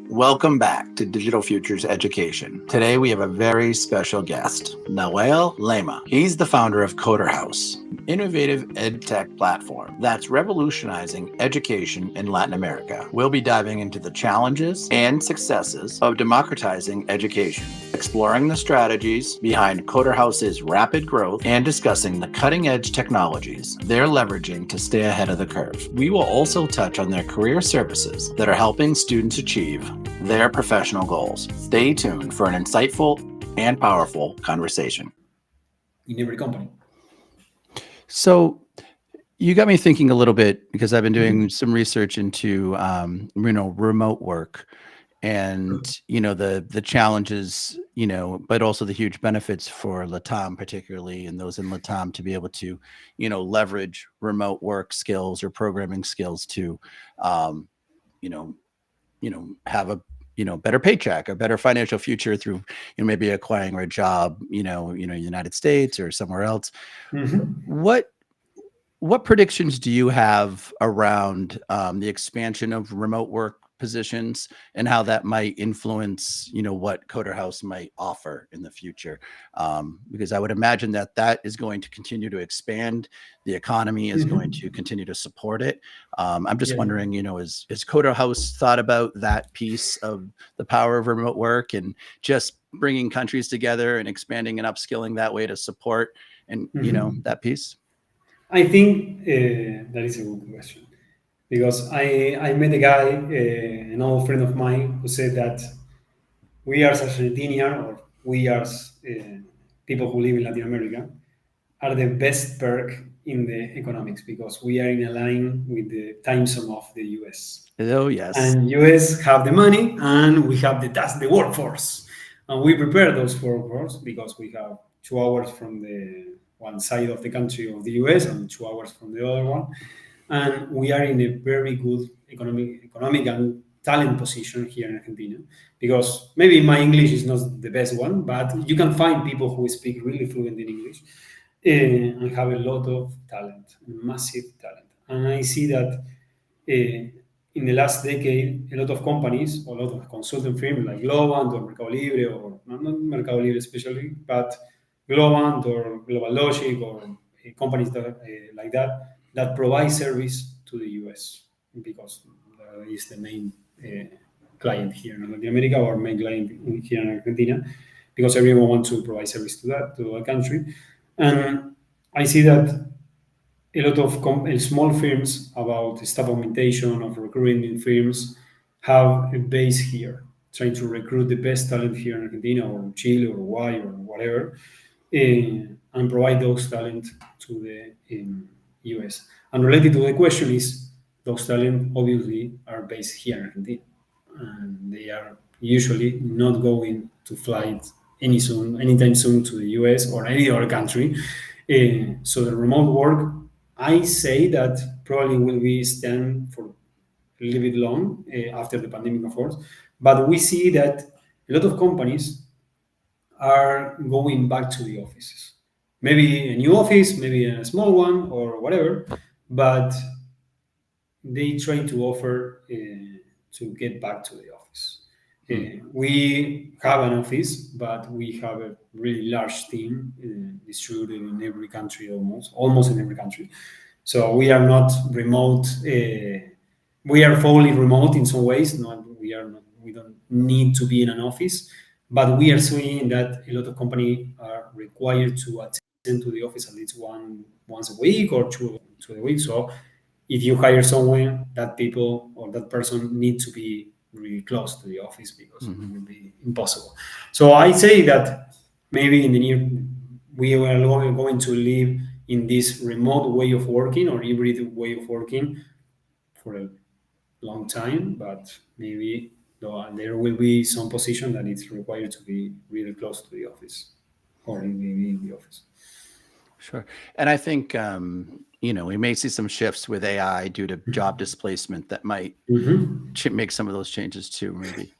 Welcome back to Digital Futures Education. Today we have a very special guest, Noel Lema. He's the founder of Coder House, an innovative ed tech platform that's revolutionizing education in Latin America. We'll be diving into the challenges and successes of democratizing education, exploring the strategies behind Coder House's rapid growth, and discussing the cutting-edge technologies they're leveraging to stay ahead of the curve. We will also touch on their career services that are helping students achieve their professional goals. Stay tuned for an insightful and powerful conversation. In every company. So you got me thinking a little bit, because I've been doing some research into remote work and the challenges, but also the huge benefits for LatAm, particularly, and those in LatAm to be able to leverage remote work skills or programming skills to have a better paycheck, a better financial future through maybe acquiring a job United States or somewhere else. What predictions do you have around the expansion of remote work positions and how that might influence what Coder House might offer in the future? Because I would imagine that is going to continue to expand. The economy is going to continue to support it. I'm just wondering, is Coder House thought about that piece of the power of remote work and just bringing countries together and expanding and upskilling that way to support and that piece? I think that is a good question, because I met a guy, an old friend of mine, who said that we as Argentinian, or we as people who live in Latin America, are the best perk in the economics, because we are in a line with the time zone of the US. Oh, yes. And US have the money, and we have the workforce. And we prepare those workforce because we have 2 hours from the one side of the country of the US and 2 hours from the other one. And we are in a very good economic and talent position here in Argentina, because maybe my English is not the best one, but you can find people who speak really fluent in English and have a lot of talent, massive talent. And I see that in the last decade, a lot of companies, a lot of consulting firms like Globant or Mercado Libre, or not Mercado Libre especially, but Globant or Global Logic, or companies like that provide service to the US, because is the main client here in Latin America, or main client here in Argentina, because everyone wants to provide service to a country. And I see that a lot of small firms about staff augmentation, of recruiting firms, have a base here, trying to recruit the best talent here in Argentina or Chile or Uruguay or whatever, and provide those talent to the US. And related to the question is, those talent obviously are based here in Argentina, and they are usually not going to fly anytime soon to the US or any other country. So the remote work, I say that probably will be stand for a little bit long after the pandemic, of course. But we see that a lot of companies are going back to the offices. Maybe a new office, maybe a small one or whatever, but they try to offer to get back to the office. We have an office, but we have a really large team distributed in every country, almost in every country. So we are not remote. We are fully remote in some ways. We don't need to be in an office, but we are seeing that a lot of companies are required to attend to the office at least once a week or two a week. So if you hire someone, that people or that person need to be really close to the office, because it will be impossible. So I say that maybe in the near, we are going to live in this remote way of working or hybrid way of working for a long time, but maybe there will be some position that it's required to be really close to the office, or maybe in the office. Sure. And I think, we may see some shifts with AI due to job displacement that might make some of those changes too, maybe.